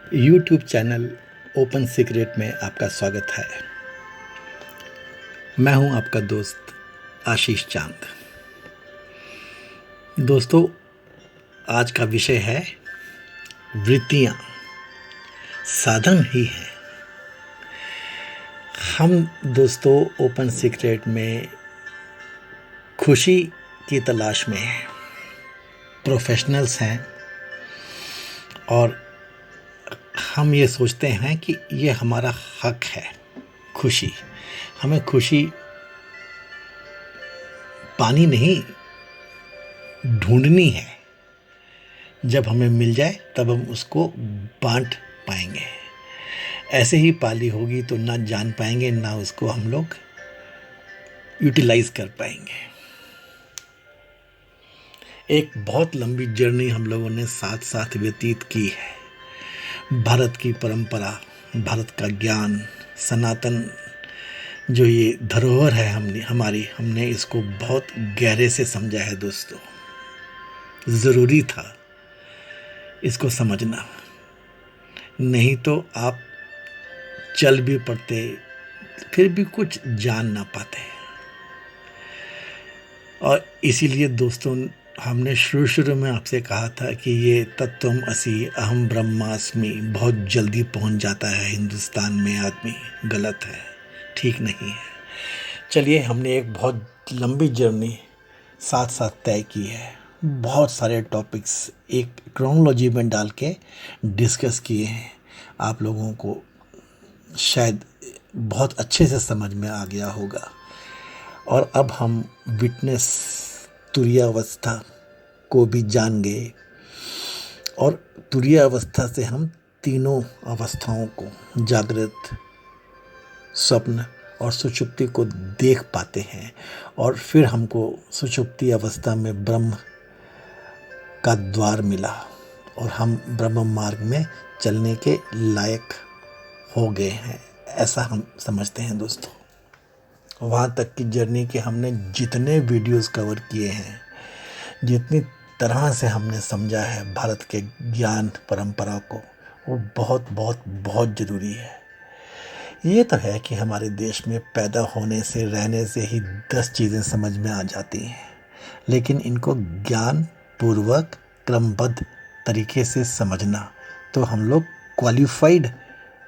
YouTube channel open secret में आपका स्वागत है। मैं हूं आपका दोस्त आशीष चांद। दोस्तों, आज का विषय है वृत्तियां साधन ही है। हम दोस्तों ओपन सीक्रेट में खुशी की तलाश में हैं, प्रोफेशनल्स हैं और हम ये सोचते हैं कि ये हमारा हक है। खुशी, हमें खुशी पानी नहीं ढूंढनी है। जब हमें मिल जाए तब हम उसको बांट पाएंगे। ऐसे ही पाली होगी तो ना जान पाएंगे, ना उसको हम लोग यूटिलाइज कर पाएंगे। एक बहुत लंबी जर्नी हम लोगों ने साथ साथ व्यतीत की है। भारत की परंपरा, भारत का ज्ञान, सनातन जो ये धरोहर है हमने इसको बहुत गहरे से समझा है दोस्तों। ज़रूरी था इसको समझना, नहीं तो आप चल भी पड़ते फिर भी कुछ जान ना पाते। और इसीलिए दोस्तों, हमने शुरू शुरू में आपसे कहा था कि ये तत्वम असि अहम ब्रह्मास्मि बहुत जल्दी पहुंच जाता है हिंदुस्तान में आदमी। गलत है, ठीक नहीं है। चलिए, हमने एक बहुत लंबी जर्नी साथ साथ तय की है। बहुत सारे टॉपिक्स एक क्रोनोलॉजी में डाल के डिस्कस किए हैं। आप लोगों को शायद बहुत अच्छे से समझ में आ गया होगा। और अब हम विटनेस तुरीय अवस्था को भी जान गए और तुरीय अवस्था से हम तीनों अवस्थाओं को, जागृत, स्वप्न और सुषुप्ति को देख पाते हैं। और फिर हमको सुषुप्ति अवस्था में ब्रह्म का द्वार मिला और हम ब्रह्म मार्ग में चलने के लायक हो गए हैं, ऐसा हम समझते हैं दोस्तों। वहाँ तक की जर्नी के हमने जितने वीडियोस कवर किए हैं, जितनी तरह से हमने समझा है भारत के ज्ञान परंपरा को, वो बहुत बहुत बहुत ज़रूरी है। ये तो है कि हमारे देश में पैदा होने से, रहने से ही 10 चीज़ें समझ में आ जाती हैं, लेकिन इनको ज्ञान पूर्वक क्रमबद्ध तरीके से समझना तो हम लोग क्वालिफाइड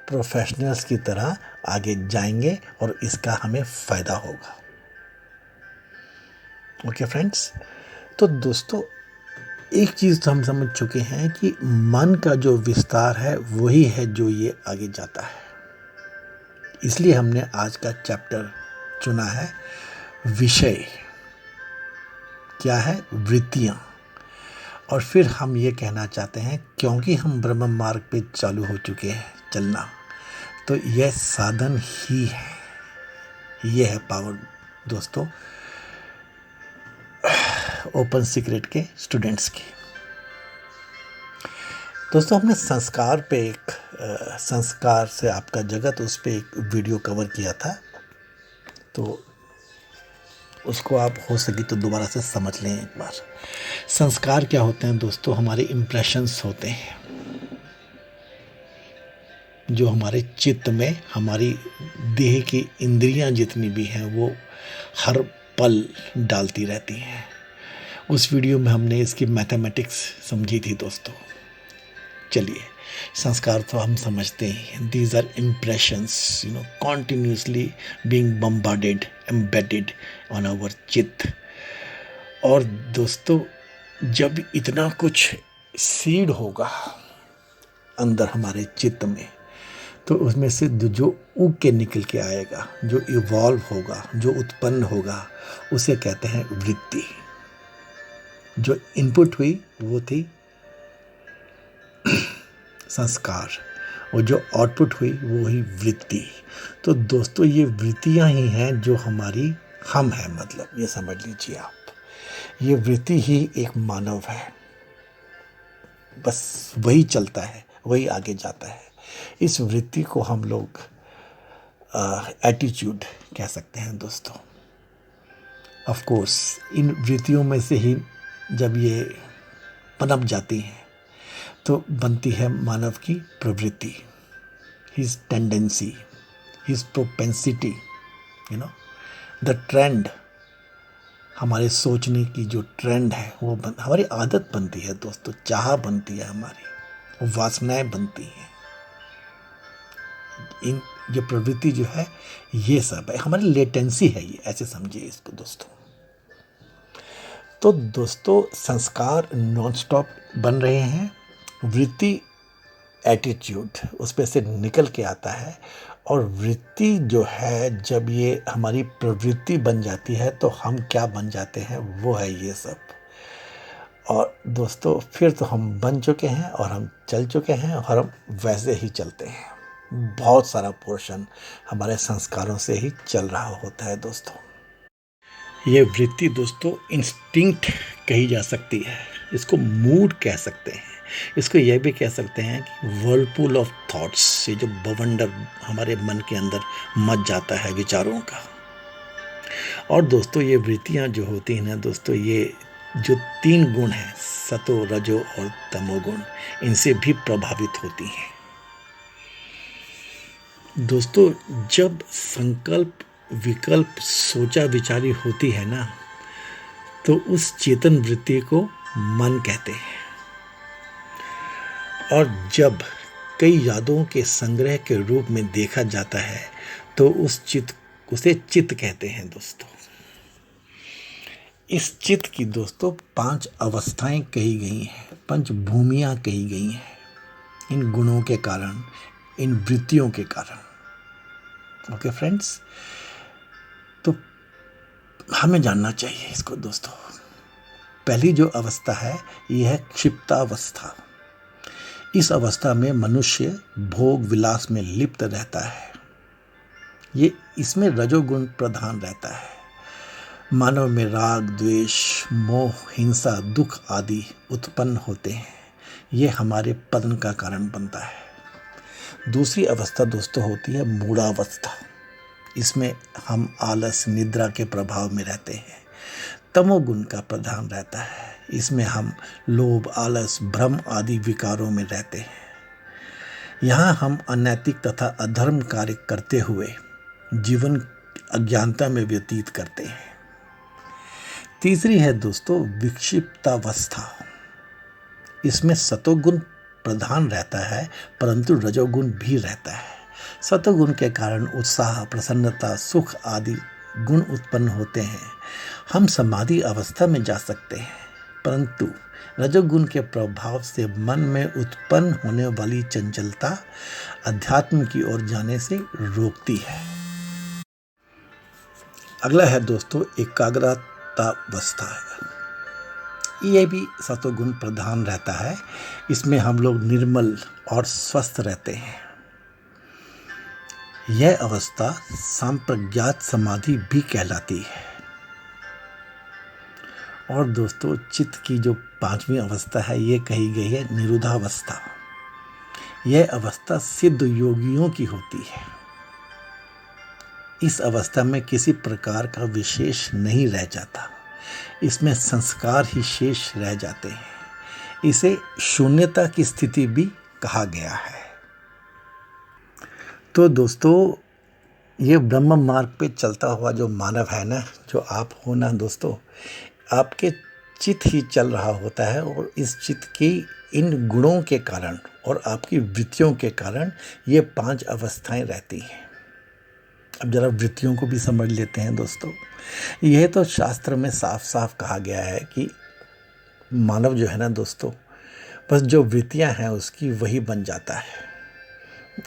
प्रोफेशनल्स की तरह आगे जाएंगे और इसका हमें फ़ायदा होगा। ओके फ्रेंड्स, तो दोस्तों, एक चीज़ तो हम समझ चुके हैं कि मन का जो विस्तार है वही है जो ये आगे जाता है। इसलिए हमने आज का चैप्टर चुना है। विषय क्या है? वृत्तियाँ। और फिर हम ये कहना चाहते हैं, क्योंकि हम ब्रह्म मार्ग पे चालू हो चुके हैं चलना, तो यह साधन ही है। ये है पावर दोस्तों ओपन सीक्रेट के स्टूडेंट्स की। दोस्तों, हमने संस्कार पे एक संस्कार से आपका जगत, उस पे एक वीडियो कवर किया था, तो उसको आप हो सके तो दोबारा से समझ लें एक बार। संस्कार क्या होते हैं दोस्तों? हमारे इम्प्रेशंस होते हैं जो हमारे चित्त में, हमारी देह की इंद्रियां जितनी भी हैं वो हर पल डालती रहती हैं। उस वीडियो में हमने इसकी मैथमेटिक्स समझी थी दोस्तों। चलिए, संस्कार तो हम समझते हैं, these are impressions continuously being bombarded, embedded on our chitta. और दोस्तों, जब इतना कुछ सीड होगा अंदर हमारे चित्त में, तो उसमें से जो उग के निकल के आएगा, जो इवॉल्व होगा, जो उत्पन्न होगा, उसे कहते हैं वृत्ति। जो इनपुट हुई वो थी संस्कार, और जो आउटपुट हुई वो ही वृत्ति। तो दोस्तों, ये वृत्तियां ही हैं जो हमारी हम है, मतलब ये समझ लीजिए आप। ये वृत्ति ही एक मानव है, बस वही चलता है, वही आगे जाता है। इस वृत्ति को हम लोग एटीट्यूड कह सकते हैं दोस्तों। ऑफ कोर्स इन वृत्तियों में से ही जब ये पनप जाती हैं, तो बनती है मानव की प्रवृत्ति, his tendency, his propensity, the trend. हमारे सोचने की जो ट्रेंड है वो हमारी आदत बनती है दोस्तों, चाह बनती है, हमारी वासनाएं बनती हैं। इन ये प्रवृत्ति जो है ये सब है, हमारी लेटेंसी है ये, ऐसे समझिए इसको दोस्तों। तो दोस्तों संस्कार नॉन स्टॉप बन रहे हैं, वृत्ति एटीट्यूड उस पे से निकल के आता है, और वृत्ति जो है जब ये हमारी प्रवृत्ति बन जाती है तो हम क्या बन जाते हैं, वो है ये सब। और दोस्तों फिर तो हम बन चुके हैं और हम चल चुके हैं और हम वैसे ही चलते हैं। बहुत सारा पोर्शन हमारे संस्कारों से ही चल रहा होता है दोस्तों। ये वृत्ति दोस्तों इंस्टिंक्ट कही जा सकती है, इसको मूड कह सकते हैं, इसको यह भी कह सकते हैं कि वर्लपूल ऑफ थॉट्स, ये जो बवंडर हमारे मन के अंदर मच जाता है विचारों का। और दोस्तों ये वृत्तियाँ जो होती हैं ना दोस्तों, ये जो 3 गुण हैं, सतो रजो और तमोगुण, इनसे भी प्रभावित होती हैं दोस्तों। जब संकल्प विकल्प सोचा विचारी होती है ना, तो उस चेतन वृत्ति को मन कहते हैं। और जब कई यादों के संग्रह के रूप में देखा जाता है तो उसे चित्त कहते हैं दोस्तों। इस चित्त की दोस्तों 5 अवस्थाएं कही गई हैं, 5 भूमियां कही गई हैं, इन गुणों के कारण, इन वृत्तियों के कारण। ओके फ्रेंड्स, तो हमें जानना चाहिए इसको दोस्तों। पहली जो अवस्था है यह है क्षिप्तावस्था। इस अवस्था में मनुष्य भोग विलास में लिप्त रहता है। इसमें रजोगुण प्रधान रहता है। मानव में राग, द्वेष, मोह, हिंसा, दुख आदि उत्पन्न होते हैं। ये हमारे पतन का कारण बनता है। दूसरी अवस्था दोस्तों होती है मूढ़ावस्था। इसमें हम आलस, निद्रा के प्रभाव में रहते हैं। तमोगुण का प्रधान रहता है। इसमें हम लोभ, आलस, भ्रम आदि विकारों में रहते हैं। यहाँ हम अनैतिक तथा अधर्म कार्य करते हुए जीवन अज्ञानता में व्यतीत करते हैं। तीसरी है दोस्तों विक्षिप्तावस्था। इसमें सतोगुण प्रधान रहता है, परंतु रजोगुण भी रहता है। सतोगुण के कारण उत्साह, प्रसन्नता, सुख आदि गुण उत्पन्न होते हैं। हम समाधि अवस्था में जा सकते हैं, परंतु रजोगुण के प्रभाव से मन में उत्पन्न होने वाली चंचलता अध्यात्म की ओर जाने से रोकती है। अगला है दोस्तों एकाग्रतावस्था है। यह भी सतोगुण प्रधान रहता है। इसमें हम लोग निर्मल और स्वस्थ रहते हैं। यह अवस्था सांप्रज्ञात समाधि भी कहलाती है। और दोस्तों चित्त की जो 5वीं अवस्था है ये कही गई है निरुद्धावस्था। यह अवस्था सिद्ध योगियों की होती है। इस अवस्था में किसी प्रकार का विशेष नहीं रह जाता। इसमें संस्कार ही शेष रह जाते हैं। इसे शून्यता की स्थिति भी कहा गया है। तो दोस्तों ये ब्रह्म मार्ग पे चलता हुआ जो मानव है ना, जो आप हो ना दोस्तों, आपके चित्त ही चल रहा होता है। और इस चित्त की इन गुणों के कारण और आपकी वृत्तियों के कारण ये 5 अवस्थाएं रहती हैं। अब जरा वृत्तियों को भी समझ लेते हैं दोस्तों। यह तो शास्त्र में साफ साफ कहा गया है कि मानव जो है ना दोस्तों, बस जो वृत्तियां हैं उसकी वही बन जाता है।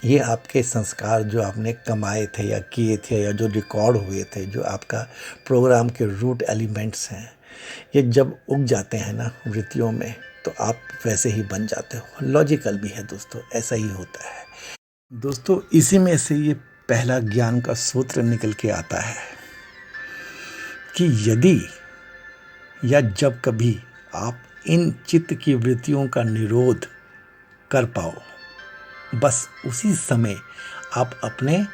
ये आपके संस्कार जो आपने कमाए थे या किए थे या जो रिकॉर्ड हुए थे, जो आपका प्रोग्राम के रूट एलिमेंट्स हैं, ये जब उग जाते हैं ना वृत्तियों में, तो आप वैसे ही बन जाते हो। लॉजिकल भी है दोस्तों, ऐसा ही होता है दोस्तों। इसी में से ये पहला ज्ञान का सूत्र निकल के आता है कि यदि या जब कभी आप इन चित्त की वृत्तियों का निरोध कर पाओ, बस उसी समय आप अपने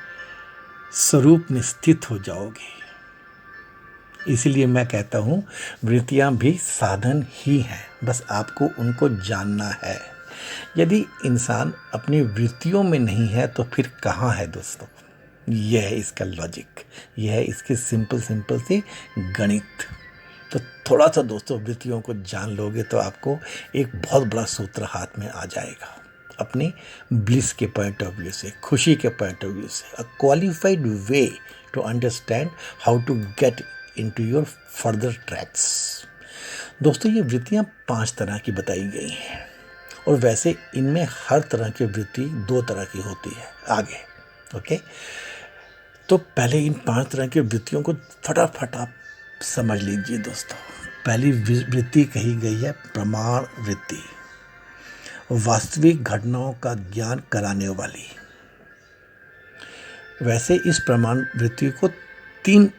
स्वरूप में स्थित हो जाओगे। इसीलिए मैं कहता हूँ वृत्तियाँ भी साधन ही हैं, बस आपको उनको जानना है। यदि इंसान अपनी वृत्तियों में नहीं है तो फिर कहाँ है दोस्तों? यह है इसका लॉजिक, यह है इसकी सिंपल सिंपल सी गणित। तो थोड़ा सा दोस्तों वृत्तियों को जान लोगे तो आपको एक बहुत बड़ा सूत्र हाथ में आ जाएगा, अपनी ब्लिस के पॉइंट ऑफ व्यू से, खुशी के पॉइंट ऑफ व्यू से, a qualified way to understand how to get into your further tracks. दोस्तों ये वृत्तियाँ 5 तरह की बताई गई हैं और वैसे इनमें हर तरह की वृत्ति 2 तरह की होती है आगे। ओके, तो पहले इन 5 तरह की वृत्तियों को फटाफट आप समझ लीजिए दोस्तों। पहली वृत्ति कही गई है प्रमाण वृत्ति, वास्तविक घटनाओं का ज्ञान कराने वाली। वैसे इस प्रमाण वृत्ति को 3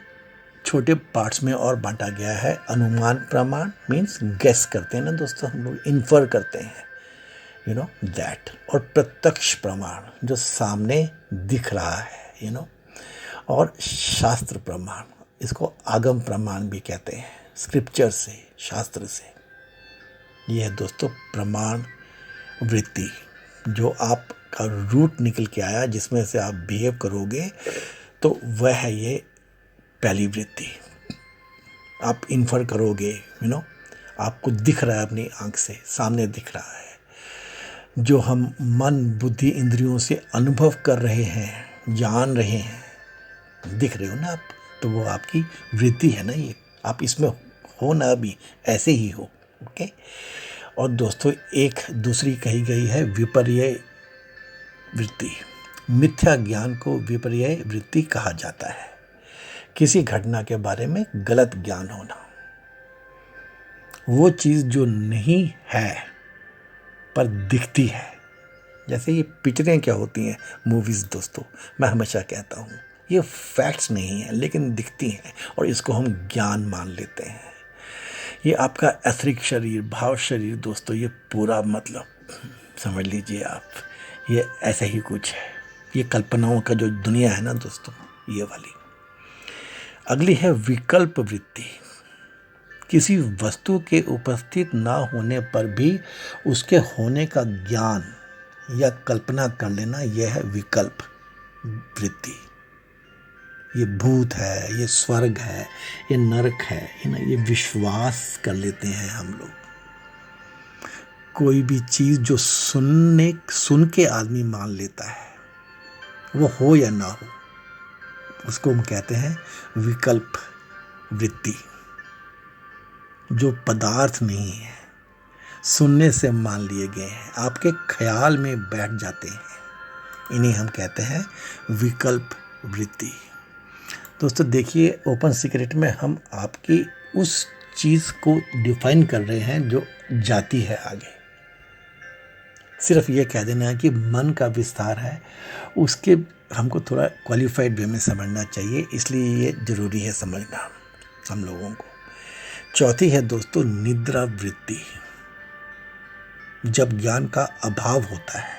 छोटे पार्ट्स में और बांटा गया है। अनुमान प्रमाण मीन्स गेस करते हैं ना दोस्तों, हम लोग इन्फर करते हैं, यू नो दैट। और प्रत्यक्ष प्रमाण जो सामने दिख रहा है, यू नो। और शास्त्र प्रमाण, इसको आगम प्रमाण भी कहते हैं, स्क्रिप्चर से, शास्त्र से। यह है दोस्तों प्रमाण वृत्ति, जो आपका रूट निकल के आया, जिसमें से आप बिहेव करोगे, तो वह है ये पहली वृत्ति। आप इन्फर करोगे, यू नो, आपको दिख रहा है, अपनी आंख से सामने दिख रहा है। जो हम मन बुद्धि इंद्रियों से अनुभव कर रहे हैं, जान रहे हैं, दिख रहे हो ना आप, तो वो आपकी वृत्ति है ना। ये आप इसमें हो ना, अभी ऐसे ही हो। ओके। और दोस्तों एक दूसरी कही गई है विपर्य वृत्ति। मिथ्या ज्ञान को विपर्य वृत्ति कहा जाता है। किसी घटना के बारे में गलत ज्ञान होना, वो चीज़ जो नहीं है पर दिखती है। जैसे ये पिक्चरें क्या होती हैं मूवीज़ दोस्तों, मैं हमेशा कहता हूँ ये फैक्ट्स नहीं है लेकिन दिखती हैं और इसको हम ज्ञान मान लेते हैं। ये आपका एथरिक शरीर, भाव शरीर दोस्तों, ये पूरा मतलब समझ लीजिए आप, ये ऐसा ही कुछ है। ये कल्पनाओं का जो दुनिया है ना दोस्तों, ये वाली। अगली है विकल्प वृत्ति। किसी वस्तु के उपस्थित ना होने पर भी उसके होने का ज्ञान या कल्पना कर लेना, यह है विकल्प वृत्ति। ये भूत है, ये स्वर्ग है, ये नरक है ना, ये विश्वास कर लेते हैं हम लोग। कोई भी चीज़ जो सुन के आदमी मान लेता है, वो हो या ना हो, उसको हम कहते हैं विकल्प वृत्ति। जो पदार्थ नहीं है, सुनने से मान लिए गए हैं, आपके ख्याल में बैठ जाते हैं, इन्हें हम कहते हैं विकल्प वृत्ति। दोस्तों देखिए, ओपन सीक्रेट में हम आपकी उस चीज़ को डिफाइन कर रहे हैं जो जाती है आगे। सिर्फ ये कह देना है कि मन का विस्तार है, उसके हमको थोड़ा क्वालिफाइड वे में समझना चाहिए, इसलिए ये ज़रूरी है समझना हम लोगों को। चौथी है दोस्तों निद्रा वृत्ति। जब ज्ञान का अभाव होता है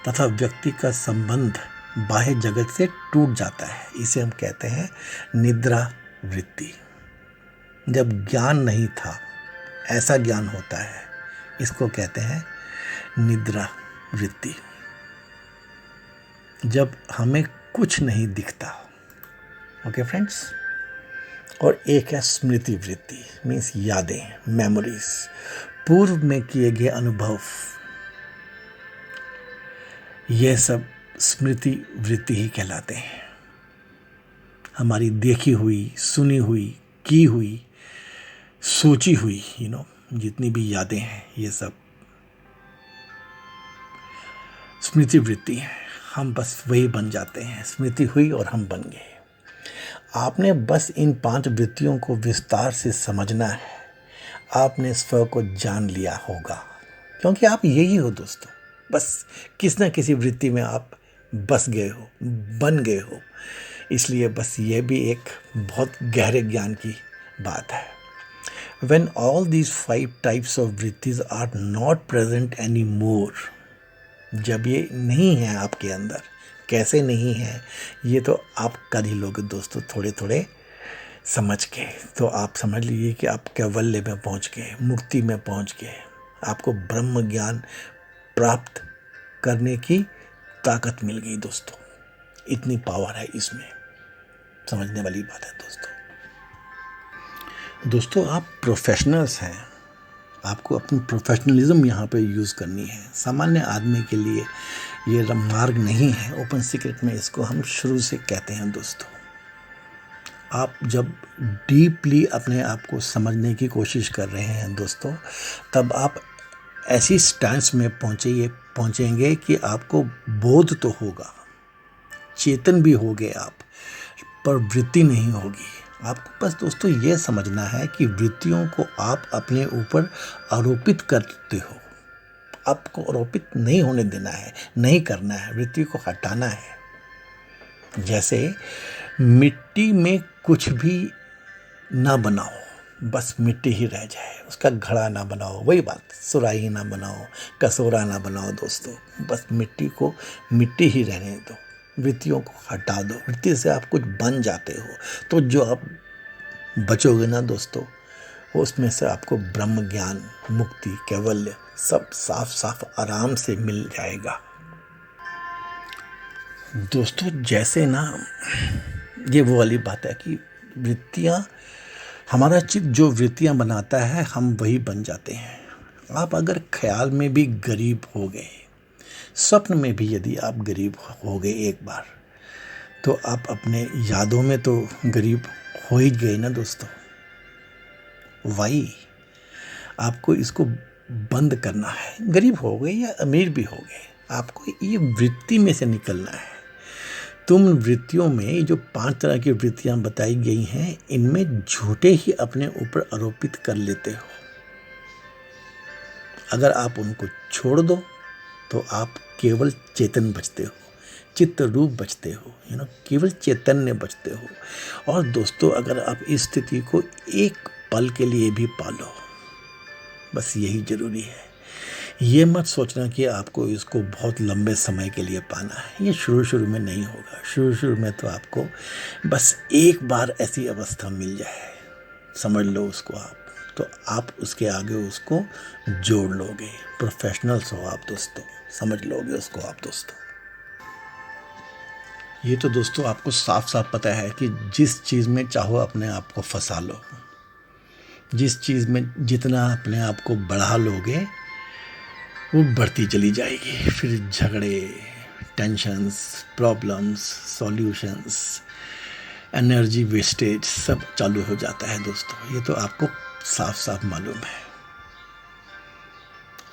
तथा व्यक्ति का संबंध बाह्य जगत से टूट जाता है, इसे हम कहते हैं निद्रा वृत्ति। जब ज्ञान नहीं था, ऐसा ज्ञान होता है, इसको कहते हैं निद्रा वृत्ति। जब हमें कुछ नहीं दिखता। Okay friends. और एक है स्मृति वृत्ति, मीन्स यादें, मेमोरीज, पूर्व में किए गए अनुभव, यह सब स्मृति वृत्ति ही कहलाते हैं। हमारी देखी हुई, सुनी हुई, की हुई, सोची हुई, यू नो, जितनी भी यादें हैं, ये सब स्मृति वृत्ति है। हम बस वही बन जाते हैं, स्मृति हुई और हम बन गए। आपने बस इन 5 वृत्तियों को विस्तार से समझना है, आपने स्व को जान लिया होगा, क्योंकि आप यही हो दोस्तों। बस किस न किसी वृत्ति में आप बस गए हो, बन गए हो। इसलिए बस ये भी एक बहुत गहरे ज्ञान की बात है। When all these 5 types of वृत्तिज are not present anymore, जब ये नहीं है आपके अंदर, कैसे नहीं है ये तो आप कर ही लोगे दोस्तों, थोड़े थोड़े समझ के। तो आप समझ लीजिए कि आप कैवल्य में पहुंच गए, मुक्ति में पहुंच गए, आपको ब्रह्म ज्ञान प्राप्त करने की ताकत मिल गई दोस्तों। इतनी पावर है इसमें, समझने वाली बात है दोस्तों। दोस्तों आप प्रोफेशनल्स हैं, आपको अपनी प्रोफेशनलिज्म यहाँ पे यूज़ करनी है। सामान्य आदमी के लिए ये मार्ग नहीं है। ओपन सीक्रेट में इसको हम शुरू से कहते हैं दोस्तों। आप जब डीपली अपने आप को समझने की कोशिश कर रहे हैं दोस्तों, तब आप ऐसी स्टैंस में पहुँचेंगे कि आपको बोध तो होगा, चेतन भी होगे आप, पर वृत्ति नहीं होगी। आपको बस दोस्तों ये समझना है कि वृत्तियों को आप अपने ऊपर आरोपित करते हो। आपको आरोपित नहीं होने देना है, नहीं करना है, वृत्ति को हटाना है। जैसे मिट्टी में कुछ भी ना बनाओ, बस मिट्टी ही रह जाए, उसका घड़ा ना बनाओ, वही बात, सुराही ना बनाओ, कसोरा ना बनाओ दोस्तों, बस मिट्टी को मिट्टी ही रहने दो, वृत्तियों को हटा दो। वृत्ति से आप कुछ बन जाते हो, तो जो आप बचोगे ना दोस्तों, उसमें से आपको ब्रह्म ज्ञान, मुक्ति, कैवल्य सब साफ साफ आराम से मिल जाएगा दोस्तों। जैसे ना ये वो वाली बात है कि वृत्तियाँ, हमारा चित्त जो वृत्तियाँ बनाता है हम वही बन जाते हैं। आप अगर ख्याल में भी गरीब हो गए, स्वप्न में भी यदि आप गरीब हो गए एक बार, तो आप अपने यादों में तो गरीब हो ही गए ना दोस्तों। वही आपको इसको बंद करना है। गरीब हो गए या अमीर भी हो गए, आपको ये वृत्ति में से निकलना है। तुम वृत्तियों में जो 5 तरह की वृत्तियां बताई गई हैं, इनमें झूठे ही अपने ऊपर आरोपित कर लेते हो। अगर आप उनको छोड़ दो तो आप केवल चेतन बचते हो, चित्त रूप बचते हो, केवल चैतन्य बचते हो। और दोस्तों अगर आप इस स्थिति को एक पल के लिए भी पालो, बस यही जरूरी है। ये मत सोचना कि आपको इसको बहुत लंबे समय के लिए पाना है। ये शुरू में नहीं होगा। शुरू में तो आपको बस एक बार ऐसी अवस्था मिल जाए, समझ लो उसको आप, तो आप उसके आगे उसको जोड़ लोगे। प्रोफेशनल्स हो आप दोस्तों, समझ लोगे उसको आप दोस्तों। ये तो दोस्तों आपको साफ साफ पता है कि जिस चीज़ में चाहो अपने आप को फंसा लो, जिस चीज़ में जितना अपने आप को बढ़ा लोगे वो बढ़ती चली जाएगी। फिर झगड़े, tensions, problems, solutions, energy wastage सब चालू हो जाता है दोस्तों। ये तो आपको साफ साफ मालूम है।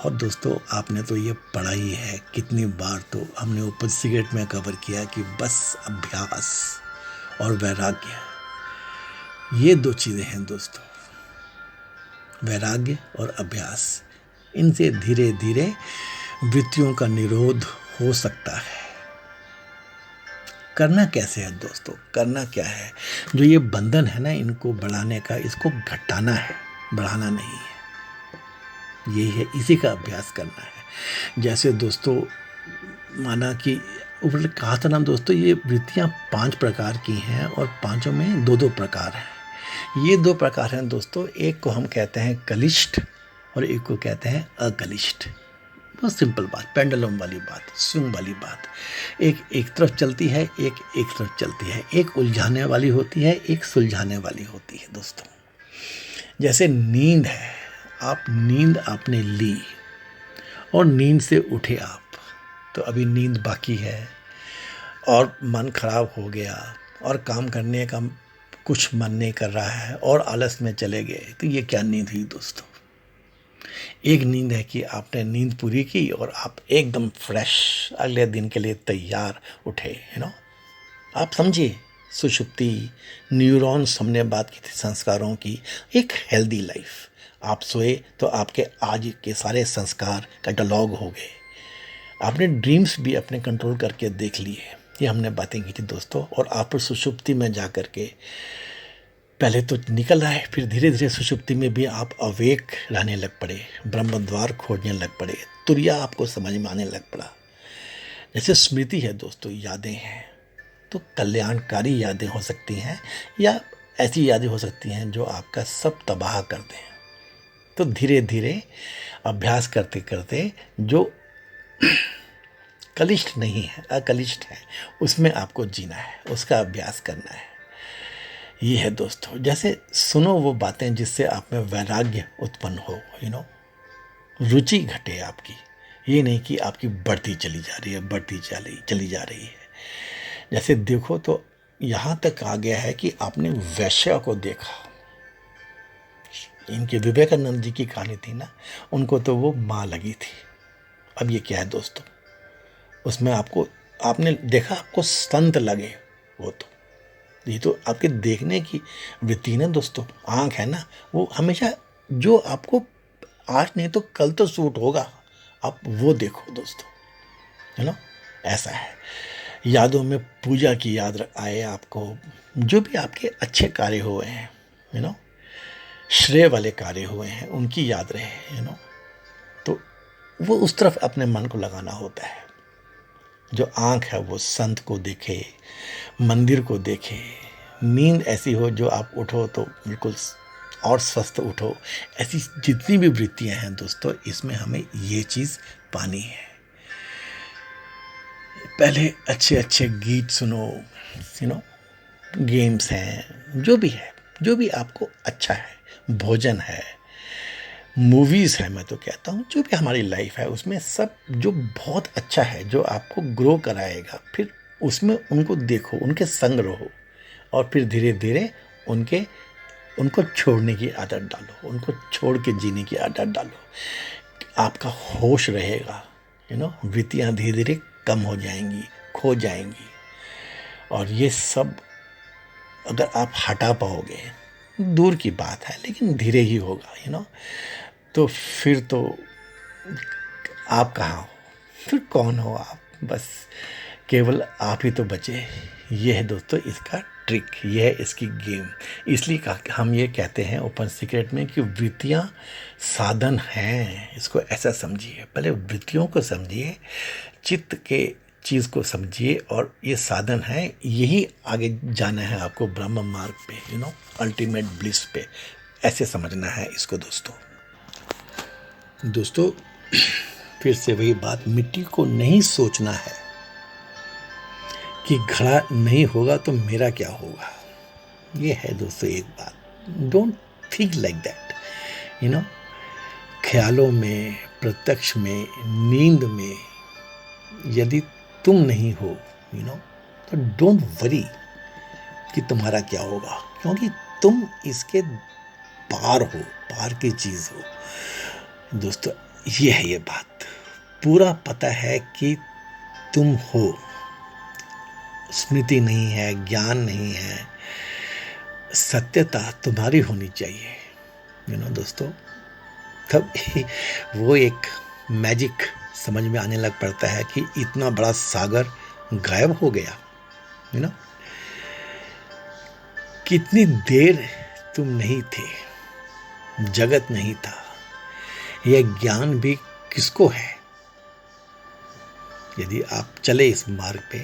और दोस्तों आपने तो ये पढ़ा ही है, कितनी बार तो हमने ओपन सीक्रेट में कवर किया कि बस अभ्यास और वैराग्य, ये 2 चीज़ें हैं दोस्तों। वैराग्य और अभ्यास, इनसे धीरे धीरे वृत्तियों का निरोध हो सकता है। करना कैसे है दोस्तों, करना क्या है? जो ये बंधन है ना, इनको बढ़ाने का, इसको घटाना है, बढ़ाना नहीं है। यही है, इसी का अभ्यास करना है। जैसे दोस्तों माना कि ऊपर कहा था ना दोस्तों, ये वृत्तियाँ 5 प्रकार की हैं और पांचों में 2-2 प्रकार हैं। ये 2 प्रकार हैं दोस्तों। एक को हम कहते हैं कलिष्ठ और एक को कहते हैं अकलिष्ठ। बहुत सिंपल बात, पेंडुलम वाली बात, स्विंग वाली बात। एक तरफ चलती है, एक तरफ चलती है। एक उलझाने वाली होती है, एक सुलझाने वाली होती है दोस्तों। जैसे नींद है, आप नींद आपने ली और नींद से उठे आप, तो अभी नींद बाकी है और मन खराब हो गया और काम करने का कुछ मन नहीं कर रहा है और आलस में चले गए, तो ये क्या नींद हुई दोस्तों? एक नींद है कि आपने नींद पूरी की और आप एकदम फ्रेश अगले दिन के लिए तैयार उठे, आप समझिए। सुषुप्ति, न्यूरॉन्स, हमने बात की थी संस्कारों की, एक हेल्दी लाइफ। आप सोए तो आपके आज के सारे संस्कार कैटलॉग हो गए। आपने ड्रीम्स भी अपने कंट्रोल करके देख लिए, ये हमने बातें की थी दोस्तों। और आप सुषुप्ति में जा कर के पहले तो निकल रहा है, फिर धीरे धीरे सुषुप्ति में भी आप अवेक रहने लग पड़े, ब्रह्म द्वार खोजने लग पड़े, तुरिया आपको समझ में आने लग पड़ा। जैसे स्मृति है दोस्तों, यादें हैं, तो कल्याणकारी यादें हो सकती हैं या ऐसी यादें हो सकती हैं जो आपका सब तबाह कर दें। तो धीरे धीरे अभ्यास करते करते जो कलिष्ठ नहीं है, अकलिष्ठ है, उसमें आपको जीना है, उसका अभ्यास करना है। ये है दोस्तों, जैसे सुनो वो बातें जिससे आप में वैराग्य उत्पन्न हो, रुचि घटे आपकी। ये नहीं कि आपकी बढ़ती चली जा रही है, बढ़ती चली जा रही है। जैसे देखो तो यहाँ तक आ गया है कि आपने वैश्या को देखा। इनके विवेकानंद जी की कहानी थी ना, उनको तो वो माँ लगी थी। अब ये क्या है दोस्तों, उसमें आपको, आपने देखा, आपको संत लगे, वो तो ये तो आपके देखने की वृत्ति ना दोस्तों, आंख है ना, वो हमेशा जो आपको आज नहीं तो कल तो सूट होगा, आप वो देखो दोस्तों, ऐसा है। यादों में पूजा की याद आए आपको, जो भी आपके अच्छे कार्य हुए हैं, श्रेय वाले कार्य हुए हैं, उनकी याद रहे, तो वो उस तरफ अपने मन को लगाना होता है। जो आंख है वो संत को देखे, मंदिर को देखे, नींद ऐसी हो जो आप उठो तो बिल्कुल और स्वस्थ उठो। ऐसी जितनी भी वृत्तियां हैं दोस्तों, इसमें हमें ये चीज़ पानी है। पहले अच्छे अच्छे गीत सुनो, गेम्स हैं, जो भी है, जो भी आपको अच्छा है, भोजन है, मूवीज़ है, मैं तो कहता हूँ जो भी हमारी लाइफ है उसमें सब जो बहुत अच्छा है, जो आपको ग्रो कराएगा, फिर उसमें उनको देखो, उनके संग रहो, और फिर धीरे धीरे उनको छोड़ने की आदत डालो, उनको छोड़ के जीने की आदत डालो। आपका होश रहेगा, वृत्तियाँ धीरे धीरे कम हो जाएंगी, खो जाएंगी। और ये सब अगर आप हटा पाओगे, दूर की बात है लेकिन धीरे ही होगा, तो फिर तो आप कहाँ हो, फिर कौन हो आप, बस केवल आप ही तो बचे। ये है दोस्तों इसका ट्रिक, ये है इसकी गेम। इसलिए हम ये कहते हैं ओपन सीक्रेट में कि वृत्तियाँ साधन हैं, इसको ऐसा समझिए। पहले वृत्तियों को समझिए, चित्त के चीज़ को समझिए, और ये साधन है, यही आगे जाना है आपको ब्रह्म मार्ग पे, अल्टीमेट ब्लिस पे। ऐसे समझना है इसको दोस्तों। फिर से वही बात, मिट्टी को नहीं सोचना है कि घड़ा नहीं होगा तो मेरा क्या होगा। ये है दोस्तों एक बात, डोंट थिंक लाइक दैट, ख्यालों में, प्रत्यक्ष में, नींद में यदि तुम नहीं हो, तो डोंट वरी कि तुम्हारा क्या होगा, क्योंकि तुम इसके पार हो, पार की चीज़ हो दोस्तों। ये है ये बात, पूरा पता है कि तुम हो, स्मृति नहीं है, ज्ञान नहीं है, सत्यता तुम्हारी होनी चाहिए, दोस्तों। तब वो एक मैजिक समझ में आने लग पड़ता है कि इतना बड़ा सागर गायब हो गया, कितनी देर तुम नहीं थे, जगत नहीं था। यह ज्ञान भी किसको है? यदि आप चले इस मार्ग पे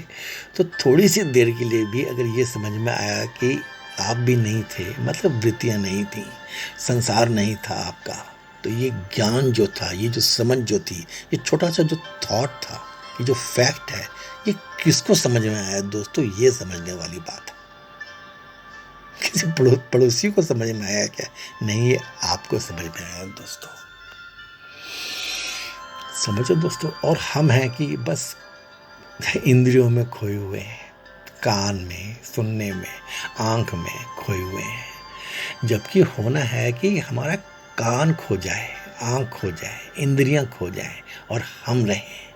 तो थोड़ी सी देर के लिए भी अगर ये समझ में आया कि आप भी नहीं थे, मतलब वृत्तियाँ नहीं थी, संसार नहीं था आपका, तो ये ज्ञान जो था, ये जो समझ जो थी, ये छोटा सा जो थॉट था, ये जो फैक्ट है, ये किसको समझ में आया दोस्तों? ये समझने वाली बात है। किसी पड़ोसी को समझ में आया क्या? नहीं, ये आपको समझ में आया दोस्तों। समझो दोस्तों। और हम हैं कि बस इंद्रियों में खोए हुए हैं, कान में सुनने में, आंख में खोए हुए हैं, जबकि होना है कि हमारा कान खो जाए, आंख खो जाए, इंद्रियां खो जाए और हम रहें।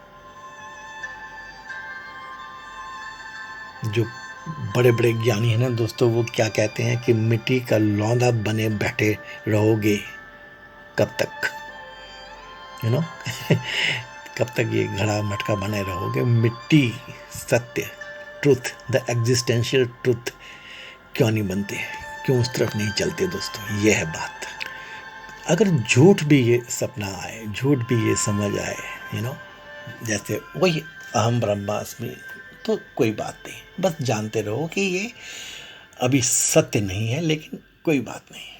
जो बड़े बड़े ज्ञानी हैं ना दोस्तों, वो क्या कहते हैं कि मिट्टी का लौंदा बने बैठे रहोगे कब तक, कब तक ये घड़ा मटका बने रहोगे? मिट्टी, सत्य, ट्रुथ, द एग्जिस्टेंशियल ट्रुथ क्यों नहीं बनते, क्यों उस तरफ नहीं चलते दोस्तों? ये है बात। अगर झूठ भी ये सपना आए, झूठ भी ये समझ आए, जैसे वही अहम ब्रह्मास्मि, तो कोई बात नहीं, बस जानते रहो कि ये अभी सत्य नहीं है, लेकिन कोई बात नहीं।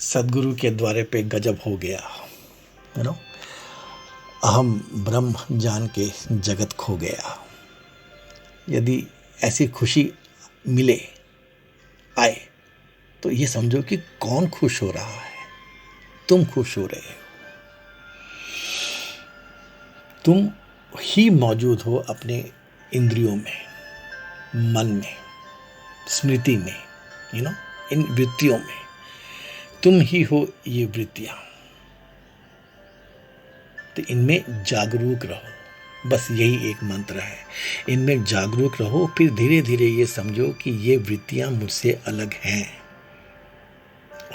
सदगुरु के द्वारे पे गजब हो गया, यू नो, अहम ब्रह्म जान के जगत खो गया। यदि ऐसी खुशी मिले, आए, तो ये समझो कि कौन खुश हो रहा है? तुम खुश हो रहे हो। तुम ही मौजूद हो अपने इंद्रियों में, मन में, स्मृति में, इन वृत्तियों में। तुम ही हो ये वृत्तियां। तो इनमें जागरूक रहो, बस यही एक मंत्र है। इनमें जागरूक रहो, फिर धीरे धीरे ये समझो कि ये वृत्तियां मुझसे अलग हैं,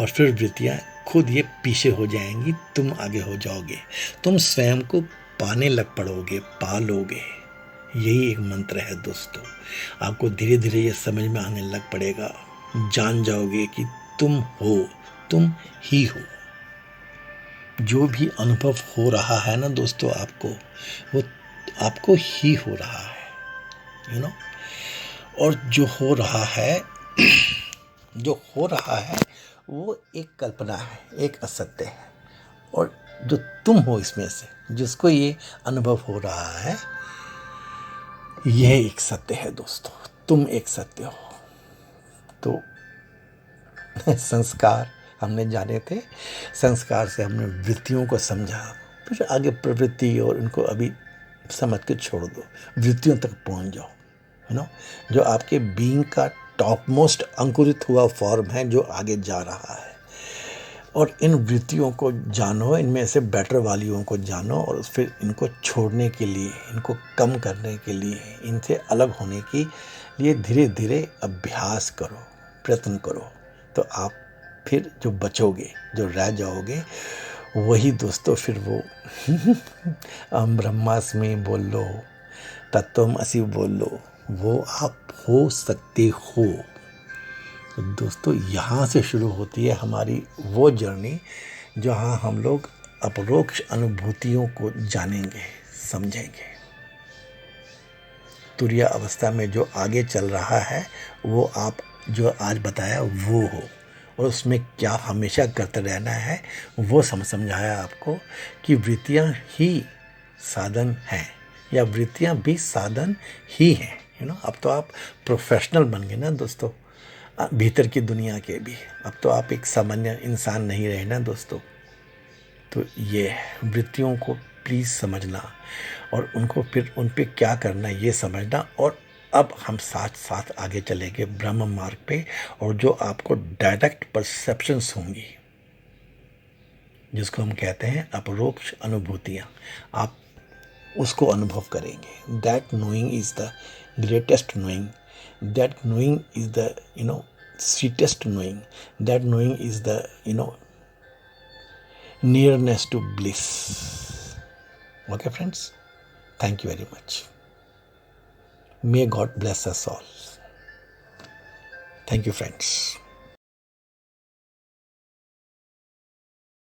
और फिर वृत्तियां खुद ये पीछे हो जाएंगी, तुम आगे हो जाओगे, तुम स्वयं को पाने लग पड़ोगे, पा लोगे। यही एक मंत्र है दोस्तों। आपको धीरे धीरे ये समझ में आने लग पड़ेगा, जान जाओगे कि तुम हो, तुम ही हो। जो भी अनुभव हो रहा है ना दोस्तों, आपको, वो आपको ही हो रहा है, और जो हो रहा है जो हो रहा है वो एक कल्पना है, एक असत्य है। और जो तुम हो इसमें से, जिसको ये अनुभव हो रहा है, यह एक सत्य है दोस्तों। तुम एक सत्य हो। तो संस्कार हमने जाने थे, संस्कार से हमने वृत्तियों को समझा, फिर आगे प्रवृत्ति और उनको अभी समझ के छोड़ दो, वृत्तियों तक पहुंच जाओ। जो आपके बीइंग का टॉप मोस्ट अंकुरित हुआ फॉर्म है, जो आगे जा रहा है। और इन वृत्तियों को जानो, इनमें से बेटर वालियों को जानो, और फिर इनको छोड़ने के लिए, इनको कम करने के लिए, इनसे अलग होने के लिए धीरे धीरे अभ्यास करो, प्रयत्न करो। तो आप फिर जो बचोगे, जो रह जाओगे, वही दोस्तों फिर वो अहम ब्रह्मास्मि बोल लो, तत्त्वमसि बोल लो, वो आप हो सकते हो। तो दोस्तों यहाँ से शुरू होती है हमारी वो जर्नी, जहाँ हम लोग अपरोक्ष अनुभूतियों को जानेंगे, समझेंगे। तुरीय अवस्था में जो आगे चल रहा है, वो आप जो आज बताया वो हो, और उसमें क्या हमेशा करते रहना है वो समझाया आपको, कि वृत्तियाँ ही साधन हैं, या वृत्तियाँ भी साधन ही हैं। अब तो आप प्रोफेशनल बन गए ना दोस्तों, भीतर की दुनिया के भी। अब तो आप एक सामान्य इंसान नहीं रहे ना दोस्तों। तो ये वृत्तियों को प्लीज़ समझना, और उनको फिर उन पे क्या करना ये समझना। और अब हम साथ साथ आगे चलेंगे ब्रह्म मार्ग पे, और जो आपको डायरेक्ट परसेप्शंस होंगी, जिसको हम कहते हैं अपरोक्ष अनुभूतियाँ, आप उसको अनुभव करेंगे। That knowing is the greatest knowing, that knowing is the sweetest knowing, that knowing is the nearness to bliss. Okay friends, thank you very much. May God bless us all. Thank you friends.